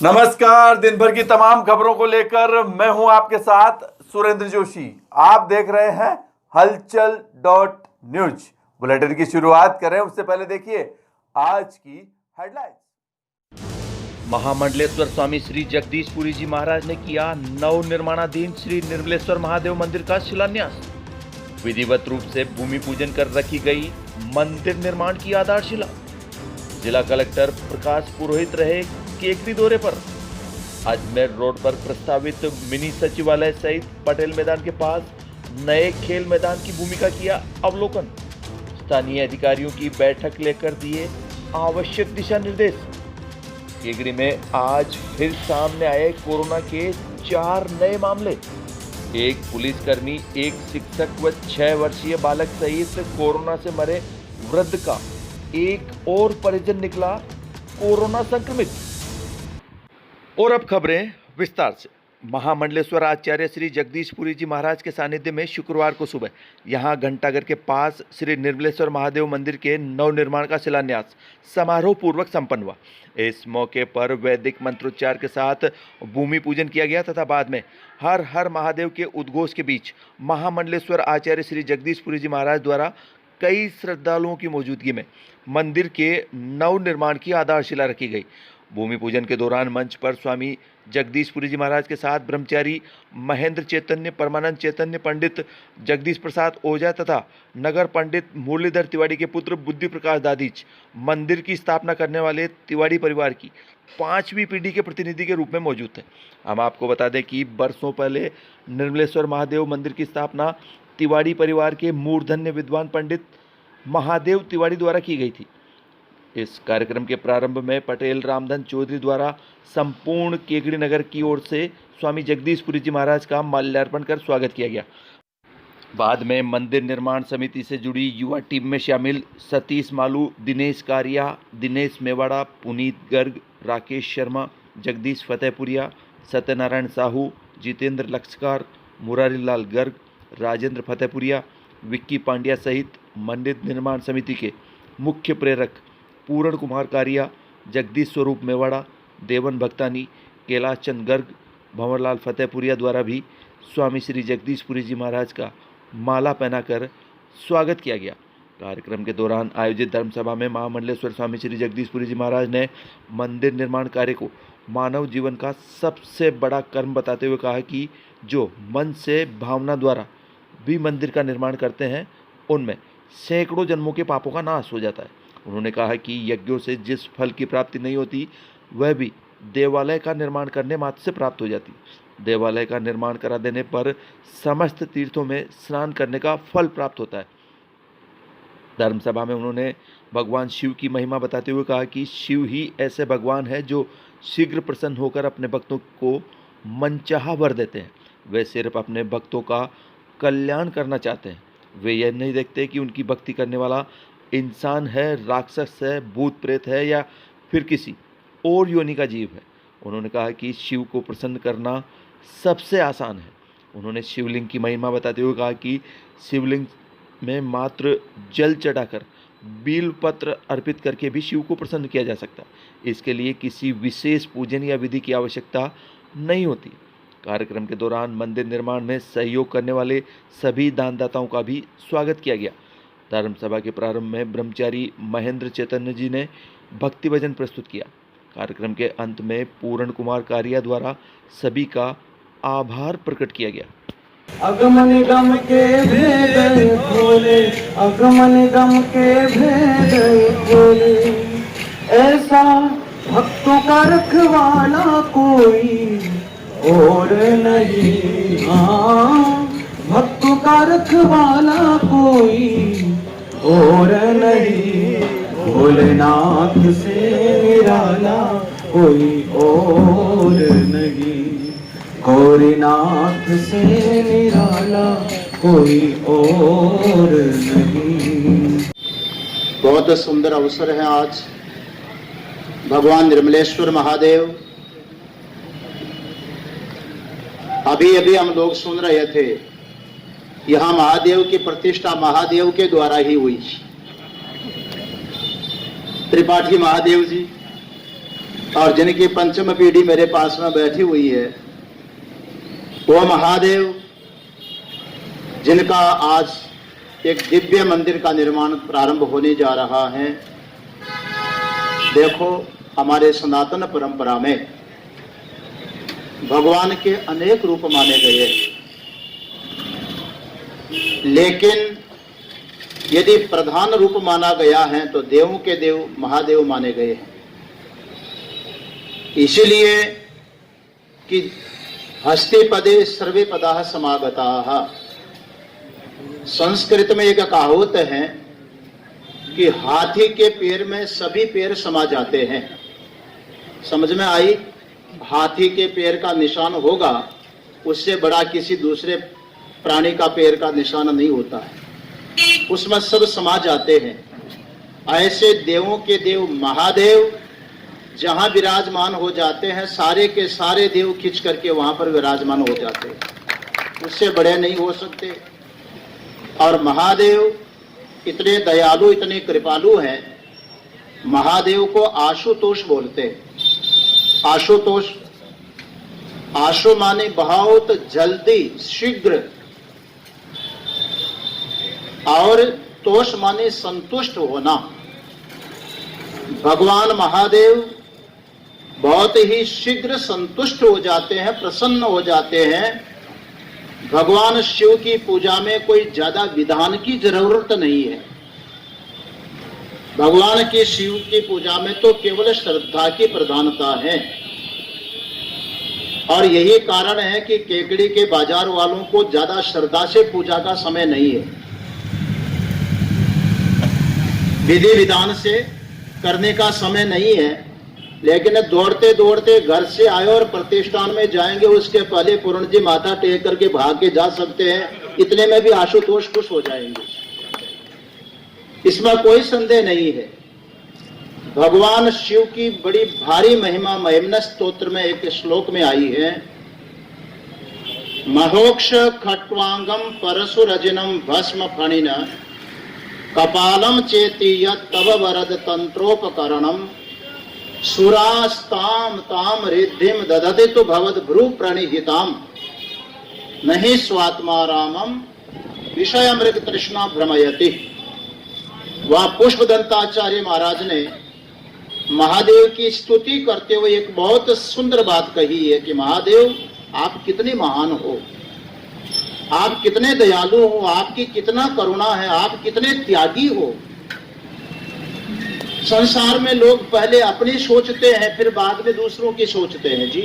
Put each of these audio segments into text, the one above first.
नमस्कार। दिन भर की तमाम खबरों को लेकर मैं हूं आपके साथ सुरेंद्र जोशी। आप देख रहे हैं हलचल .न्यूज। बुलेटिन की शुरुआत करें उससे पहले देखिए आज की हेडलाइंस। महामंडलेश्वर स्वामी श्री जगदीशपुरी जी महाराज ने किया नवनिर्माणाधीन श्री निर्मलेश्वर महादेव मंदिर का शिलान्यास। विधिवत रूप से भूमि पूजन कर रखी गई मंदिर निर्माण की आधारशिला। जिला कलेक्टर प्रकाश पुरोहित रहे केकरी दौरे पर। अजमेर रोड पर प्रस्तावित मिनी सचिवालय सहित पटेल मैदान के पास नए खेल मैदान की भूमिका किया अवलोकन। स्थानीय अधिकारियों की बैठक लेकर दिए आवश्यक दिशा निर्देश। केकरी में आज फिर सामने आए कोरोना के 4 नए मामले। एक पुलिसकर्मी, एक शिक्षक व 6 वर्षीय बालक सहित कोरोना से मरे वृद्ध का एक और परिजन निकला कोरोना संक्रमित। और अब खबरें विस्तार से। महामंडलेश्वर आचार्य श्री जगदीशपुरी जी महाराज के सानिध्य में शुक्रवार को सुबह यहां घंटाघर के पास श्री निर्मलेश्वर महादेव मंदिर के नवनिर्माण का शिलान्यास समारोह पूर्वक संपन्न हुआ। इस मौके पर वैदिक मंत्रोच्चार के साथ भूमि पूजन किया गया तथा बाद में हर हर महादेव के उद्घोष के बीच महामंडलेश्वर आचार्य श्री जगदीशपुरी जी महाराज द्वारा कई श्रद्धालुओं की मौजूदगी में मंदिर के नवनिर्माण की आधारशिला रखी गई। भूमि पूजन के दौरान मंच पर स्वामी जगदीशपुरी जी महाराज के साथ ब्रह्मचारी महेंद्र चैतन्य, परमानंद चैतन्य, पंडित जगदीश प्रसाद ओझा तथा नगर पंडित मुरलीधर तिवारी के पुत्र बुद्धि प्रकाश दादीज मंदिर की स्थापना करने वाले तिवारी परिवार की 5वीं पीढ़ी के प्रतिनिधि के रूप में मौजूद थे। हम आपको बता दें कि वर्षों पहले निर्मलेश्वर महादेव मंदिर की स्थापना तिवारी परिवार के मूर्धन्य विद्वान पंडित महादेव तिवारी द्वारा की गई थी। इस कार्यक्रम के प्रारंभ में पटेल रामधन चौधरी द्वारा संपूर्ण केकड़ी नगर की ओर से स्वामी जगदीशपुरी जी महाराज का माल्यार्पण कर स्वागत किया गया। बाद में मंदिर निर्माण समिति से जुड़ी युवा टीम में शामिल सतीश मालू, दिनेश कारिया, दिनेश मेवाड़ा, पुनीत गर्ग, राकेश शर्मा, जगदीश फतेहपुरिया, सत्यनारायण साहू, जितेंद्र लक्ष्कार, मुरारी लाल गर्ग, राजेंद्र फतेहपुरिया, विक्की पांड्या सहित मंदिर निर्माण समिति के मुख्य प्रेरक पूर्ण कुमार कारिया, जगदीश स्वरूप मेवाड़ा, देवन भक्तानी, कैलाश चंद गर्ग, भंवरलाल फतेहपुरिया द्वारा भी स्वामी श्री जगदीशपुरी जी महाराज का माला पहनाकर स्वागत किया गया। कार्यक्रम के दौरान आयोजित धर्मसभा में महामंडलेश्वर स्वामी श्री जगदीशपुरी जी महाराज ने मंदिर निर्माण कार्य को मानव जीवन का सबसे बड़ा कर्म बताते हुए कहा कि जो मन से भावना द्वारा भी मंदिर का निर्माण करते हैं उनमें सैकड़ों जन्मों के पापों का नाश हो जाता है। उन्होंने कहा कि यज्ञों से जिस फल की प्राप्ति नहीं होती वह भी देवालय का निर्माण करने मात्र से प्राप्त हो जाती। देवालय का निर्माण करा देने पर समस्त तीर्थों में स्नान करने का फल प्राप्त होता है। धर्मसभा में उन्होंने भगवान शिव की महिमा बताते हुए कहा कि शिव ही ऐसे भगवान है जो शीघ्र प्रसन्न होकर अपने भक्तों को मनचाहा वर देते हैं। वे सिर्फ अपने भक्तों का कल्याण करना चाहते हैं। वे यह नहीं देखते कि उनकी भक्ति करने वाला इंसान है, राक्षस है, भूत प्रेत है या फिर किसी और योनि का जीव है। उन्होंने कहा कि शिव को प्रसन्न करना सबसे आसान है। उन्होंने शिवलिंग की महिमा बताते हुए कहा कि शिवलिंग में मात्र जल चढ़ाकर बीलपत्र अर्पित करके भी शिव को प्रसन्न किया जा सकता है। इसके लिए किसी विशेष पूजन या विधि की आवश्यकता नहीं होती। कार्यक्रम के दौरान मंदिर निर्माण में सहयोग करने वाले सभी दानदाताओं का भी स्वागत किया गया। धर्मसभा के प्रारंभ में ब्रह्मचारी महेंद्र चैतन्य जी ने भक्ति भजन प्रस्तुत किया। कार्यक्रम के अंत में पूर्ण कुमार कारिया द्वारा सभी का आभार प्रकट किया गया। अगमन गम के भेद खोले, अगमन गम के भेद खोले, ऐसा भक्तों का रखवाला कोई और नहीं। हाँ, भक्तों का रखवाला कोई और नहीं, भोलेनाथ से निराला कोई और नहीं, गौरीनाथ से निराला कोई और नहीं। बहुत सुंदर अवसर है आज। भगवान निर्मलेश्वर महादेव, अभी अभी हम लोग सुन रहे थे, यहाँ महादेव की प्रतिष्ठा महादेव के द्वारा ही हुई। त्रिपाठी महादेव जी और जिनकी पंचम पीढ़ी मेरे पास में बैठी हुई है, वो महादेव जिनका आज एक दिव्य मंदिर का निर्माण प्रारंभ होने जा रहा है। देखो, हमारे सनातन परंपरा में भगवान के अनेक रूप माने गए, लेकिन यदि प्रधान रूप माना गया है तो देवों के देव महादेव माने गए हैं। इसीलिए कि हस्ति पदे सर्वे पदाः समागताः, संस्कृत में एक कहावत है कि हाथी के पैर में सभी पैर समा जाते हैं। समझ में आई? हाथी के पैर का निशान होगा, उससे बड़ा किसी दूसरे प्राणी का पैर का निशान नहीं होता है, उसमें सब समा जाते हैं। ऐसे देवों के देव महादेव जहां विराजमान हो जाते हैं, सारे के सारे देव खिंच करके वहां पर विराजमान हो जाते हैं, उससे बड़े नहीं हो सकते। और महादेव इतने दयालु, इतने कृपालु हैं। महादेव को आशुतोष बोलते हैं। आशुतोष, आशु माने बहुत जल्दी, शीघ्र, और तोष माने संतुष्ट होना। भगवान महादेव बहुत ही शीघ्र संतुष्ट हो जाते हैं, प्रसन्न हो जाते हैं। भगवान शिव की पूजा में कोई ज्यादा विधान की जरूरत नहीं है। भगवान की शिव की पूजा में तो केवल श्रद्धा की प्रधानता है। और यही कारण है कि केकड़ी के बाजार वालों को ज्यादा श्रद्धा से पूजा का समय नहीं है, विधि विधान से करने का समय नहीं है। लेकिन दौड़ते दौड़ते घर से आए और प्रतिष्ठान में जाएंगे, उसके पहले पूर्ण जी माथा टेक करके भाग के जा सकते हैं, इतने में भी आशुतोष खुश हो जाएंगे, इसमें कोई संदेह नहीं है। भगवान शिव की बड़ी भारी महिमा महिम्न स्तोत्र में एक श्लोक में आई है, महोक्ष खट्वांगम परशुरजनम भस्म फणिन कपालम चेति यत् तव वरद तंत्रोपकरणम सुरास्ताम ताम रिद्धिम ददति तु भवद भ्रू प्रणिहिताम नहीं स्वात्मा रामम विषयमृग तृष्णा भ्रमयति। वह पुष्पदंताचार्य महाराज ने महादेव की स्तुति करते हुए एक बहुत सुंदर बात कही है कि महादेव आप कितने महान हो, आप कितने दयालु हो, आपकी कितना करुणा है, आप कितने त्यागी हो। संसार में लोग पहले अपनी सोचते हैं, फिर बाद में दूसरों की सोचते हैं जी।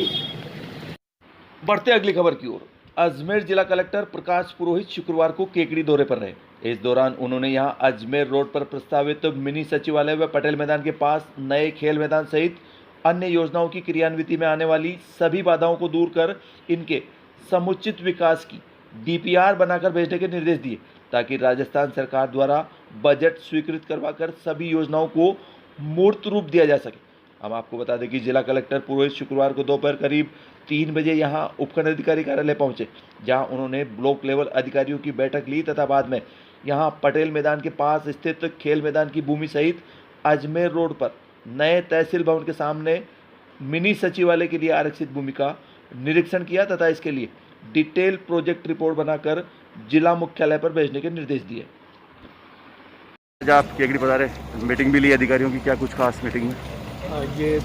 बढ़ते अगली खबर की ओर। अजमेर जिला कलेक्टर प्रकाश पुरोहित शुक्रवार को केकड़ी दौरे पर रहे। इस दौरान उन्होंने यहां अजमेर रोड पर प्रस्तावित मिनी सचिवालय व पटेल मैदान के पास नए खेल मैदान सहित अन्य योजनाओं की क्रियान्विति में आने वाली सभी बाधाओं को दूर कर इनके समुचित विकास की डीपीआर बनाकर भेजने के निर्देश दिए, ताकि राजस्थान सरकार द्वारा बजट स्वीकृत करवाकर सभी योजनाओं को मूर्त रूप दिया जा सके। हम आपको बता दें कि जिला कलेक्टर पुरोहित शुक्रवार को दोपहर करीब 3 बजे यहां उपखंड अधिकारी कार्यालय पहुंचे, जहां उन्होंने ब्लॉक लेवल अधिकारियों की बैठक ली तथा बाद में यहां पटेल मैदान के पास स्थित खेल मैदान की भूमि सहित अजमेर रोड पर नए तहसील भवन के सामने मिनी सचिवालय के लिए आरक्षित भूमि का निरीक्षण किया तथा इसके लिए डिटेल प्रोजेक्ट रिपोर्ट बनाकर जिला मुख्यालय पर भेजने के निर्देश दिए। आज आप केकड़ी पधारे, मीटिंग भी ली अधिकारियों की, क्या कुछ खास मीटिंग में? ये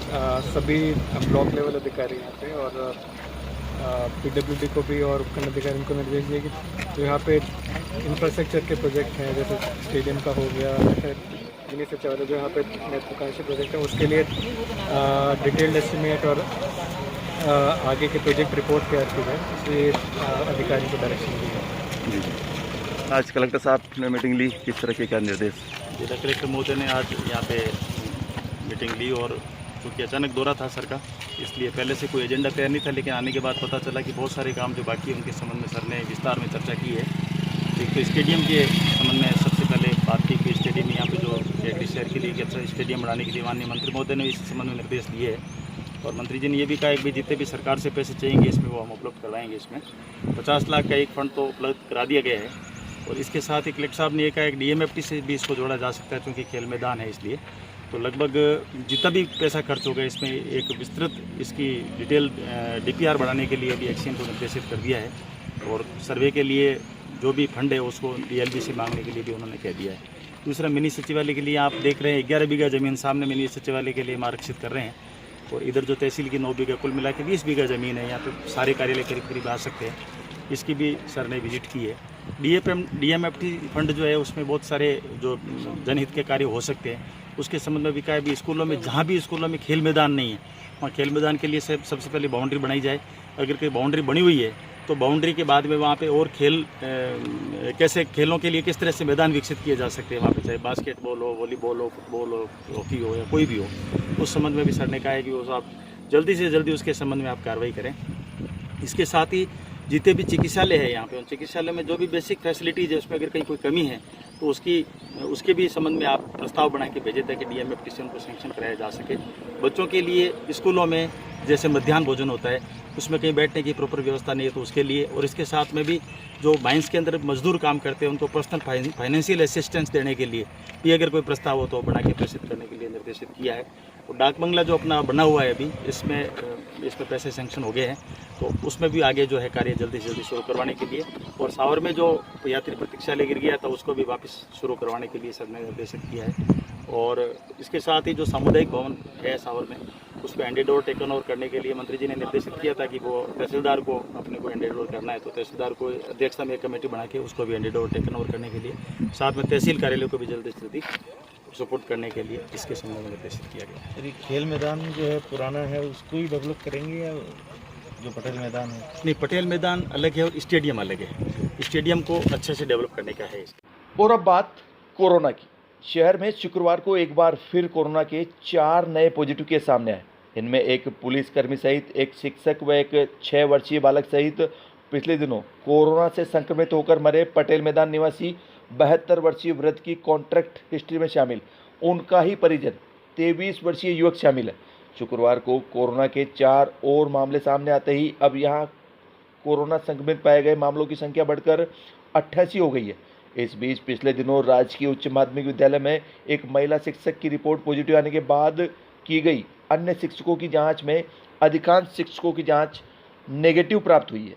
सभी ब्लॉक लेवल अधिकारी यहाँ पे और पीडब्ल्यूडी को भी और उपखंड अधिकारी को निर्देश दिए कि जो यहाँ पे इंफ्रास्ट्रक्चर के प्रोजेक्ट हैं, जैसे स्टेडियम का हो गया, मिनी सचिवालय जो यहाँ पे महत्वाकांक्षी प्रोजेक्ट है, उसके लिए डिटेल्ड एस्टिमेट और आगे के प्रोजेक्ट रिपोर्ट तैयार की जाए, इसलिए अधिकारी को डायरेक्शन दी है। आज कलेक्टर साहब ने मीटिंग ली, किस तरह के क्या निर्देश? जिला कलेक्टर महोदय ने आज यहाँ पे मीटिंग ली और क्योंकि अचानक दौरा था सर का, इसलिए पहले से कोई एजेंडा तैयार नहीं था, लेकिन आने के बाद पता चला कि बहुत सारे काम जो बाकी है उनके संबंध में सर ने विस्तार में चर्चा की है। एक तो स्टेडियम के संबंध में सबसे पहले बात की कि स्टेडियम यहाँ पे जो केकड़ी शहर के लिए एक अच्छा स्टेडियम बनाने के लिए माननीय मंत्री महोदय ने इस संबंध में निर्देश दिए है। और मंत्री जी ने ये भी कहा कि जितने भी सरकार से पैसे चाहिए इसमें वो हम उपलब्ध करवाएंगे। इसमें 50 लाख का एक फंड तो उपलब्ध करा दिया गया है और इसके साथ ही कलेक्टर साहब ने ये कहा कि DMFT से भी इसको जोड़ा जा सकता है, क्योंकि खेल मैदान है इसलिए। तो लगभग जितना भी पैसा खर्च होगा इसमें एक विस्तृत इसकी डिटेल DPR बढ़ाने के लिए भी एक्शन को निर्देशित कर दिया है और सर्वे के लिए जो भी फंड है उसको DLB से मांगने के लिए भी उन्होंने कह दिया है। दूसरा, मिनी सचिवालय के लिए आप देख रहे हैं 11 बीघा ज़मीन सामने मिनी सचिवालय के लिए आरक्षित कर रहे हैं और इधर जो तहसील की 9 बीघा कुल मिला के 20 बीघा ज़मीन है, यहाँ पे सारे कार्यालय करीब करीब आ सकते हैं। इसकी भी सर ने विजिट की है। DMFT फंड जो है उसमें बहुत सारे जो जनहित के कार्य हो सकते हैं, उसके संबंध में भी कहा है भी स्कूलों में जहाँ भी स्कूलों में खेल मैदान नहीं है वहाँ खेल मैदान के लिए सबसे पहले बाउंड्री बनाई जाए। अगर कोई बाउंड्री बनी हुई है तो बाउंड्री के बाद में वहाँ पे और खेल कैसे खेलों के लिए किस तरह से मैदान विकसित किए जा सकते हैं वहाँ पे, चाहे बास्केटबॉल हो, वॉलीबॉल हो, फुटबॉल हो, हॉकी हो या कोई भी हो, उस संबंध में भी सर ने कहा है कि वो आप जल्दी से जल्दी उसके संबंध में आप कार्रवाई करें। इसके साथ ही जितने भी चिकित्सालय है यहाँ पे, उन चिकित्सालय में जो भी बेसिक फैसिलिटीज़ है उसमें अगर कहीं कोई कमी है तो उसके भी संबंध में आप प्रस्ताव बना के भेजें ताकि DMFT से उनको सैंक्शन कराया जा सके। बच्चों के लिए स्कूलों में जैसे मध्याह्न भोजन होता है उसमें कहीं बैठने की प्रॉपर व्यवस्था नहीं है तो उसके लिए, और इसके साथ में भी जो माइंस के अंदर मजदूर काम करते हैं उनको पर्सनल फाइनेंशियल असिस्टेंस देने के लिए भी अगर कोई प्रस्ताव हो तो बना के प्रेषित करने के लिए निर्देशित किया है। और डाक बंगला जो अपना बना हुआ है अभी इसमें पैसे सैंक्शन हो गए हैं तो उसमें भी आगे जो है कार्य जल्दी से जल्दी शुरू करवाने के लिए, और सावर में जो यात्री प्रतीक्षालय गिर गया था उसको भी वापस शुरू करवाने के लिए सर ने निर्देशित किया है। और इसके साथ ही जो सामुदायिक भवन है सावर में उस पर हैंडेड ओवर टेकन ओवर करने के लिए मंत्री जी ने निर्देशित किया था कि वो तहसीलदार को अपने को हैंडेड ओवर करना है, तो तहसीलदार को अध्यक्षता में एक कमेटी बना के उसको भी हैंडेड ओवर टेकन ओवर करने के लिए, साथ में तहसील कार्यालय को भी जल्दी से जल्दी सपोर्ट करने के लिए इसके संबंध में निर्देशित किया गया। यदि खेल मैदान जो है पुराना है उसको ही डेवलप करेंगे या जो पटेल मैदान है? नहीं, पटेल मैदान अलग है और स्टेडियम अलग है। स्टेडियम को अच्छे से डेवलप करने का है। और अब बात कोरोना की। शहर में शुक्रवार को एक बार फिर कोरोना के 4 नए पॉजिटिव केस सामने आए। इनमें एक पुलिसकर्मी सहित एक शिक्षक व एक 6 वर्षीय बालक सहित पिछले दिनों कोरोना से संक्रमित होकर मरे पटेल मैदान निवासी 72 वर्षीय वृद्ध की कॉन्ट्रैक्ट हिस्ट्री में शामिल उनका ही परिजन 23 वर्षीय युवक शामिल है। शुक्रवार को कोरोना के 4 और मामले सामने आते ही अब यहाँ कोरोना संक्रमित पाए गए मामलों की संख्या बढ़कर 88 हो गई है। इस बीच पिछले दिनों राजकीय उच्च माध्यमिक विद्यालय में एक महिला शिक्षक की रिपोर्ट पॉजिटिव आने के बाद की गई अन्य शिक्षकों की जांच में अधिकांश शिक्षकों की जांच नेगेटिव प्राप्त हुई है।